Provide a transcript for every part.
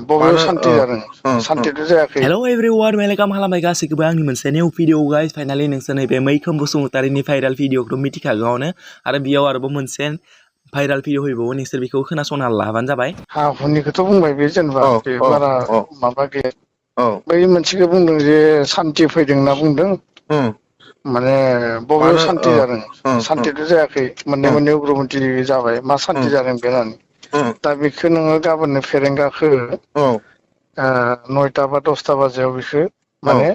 बबेयाव सान्ति जादों सान्तिथ' जायाखै। हेल' एभ्रिवान वेलकाम खालामबाय गासैखौबो आंनि मोनसे निउ भिडिअ गाइस। फाइनालि नोंसोर नैबे मैखोम बसुमतारीनि भाइरेल भिडिअखौथ' मिथिखागौआनो आरो बेयाव आरोबाव मोनसे भाइरेल भिडिअ फैबावो, नोंसोर बेखौ खोनासंना लाबानो जाबाय। हा हुनिखौथ' बुंबाय बे जेनेबा बे बारा माबा गैया। बै मोनसेखौ बुंदों जे सान्ति फैदों होनना बुंदों, माने बबेयाव सान्ति जादों सान्तिथ' जायाखै, मोननै मोननै उग्रपन्थि जाबाय, मा सान्ति जादों बे होननानै। दा बेखौ नोङो गाबोननो फेरेंगाखौ 9टा बा 10टा बाजियाव बेखौ माने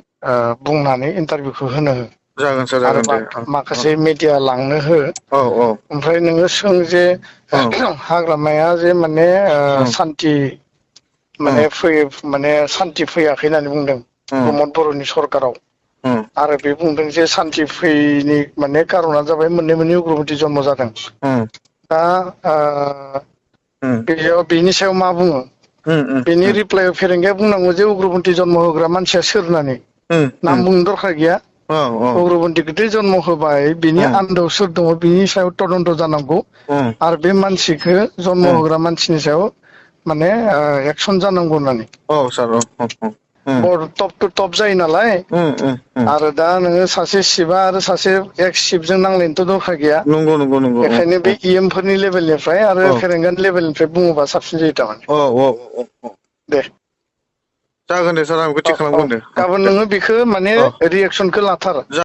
बुंनानै इन्टारभिउखौ होनो हो। जागोन सार, आरो जागोन दे। माखासे मिडिया लांनो हो। ओमफ्राय नोङो सों जे हाग्रामाया जे माने सान्ति माने फैयो, माने सान्ति फैयाखै होननानै बुंदों प्रमद बर'नि सरखाराव। आरो बे बुंदों जे सान्ति फैयैनि माने कारना जाबाय मोननै मोननै उग्रपन्थि जन्म जादों। दा बेयाव बेनि सायाव मा बुङो? बेनि रिप्लाइआव फेरेंगाया बुंनांगौ जे उग्रपन्थि जन्म होग्रा मानसिया सोर होननानै। नाम बुंनो दरखार गैया। उग्रपन्थिखौथ' जन्म होबाय, बिनि आन्दोआव सोर दङ बिनि सायाव तदन्त जानांगौ। आरो बे मानसिखौ जन्म होग्रा मानसिनि सायाव माने एक्सन जानांगौ होननानै। टप टु टप जायो नालाय। आरो दा नोङो सासे सिफआ आरो सासे एक्स सिफजों नांलायनोथ' दरखार गैया। नंगौ नंगौ नंगौ। बेखायनो बे फोरनि लेभेलनिफ्राय आरो फेरेंगानि लेभेलनिफ्राय बुङोबा साबसिन जायो थारमाने। दे जागोन दे सार, आं बेखौ थिग खालामगोन दे। गाबोन नोङो बेखौ माने रिएक्सनखौ लाथार।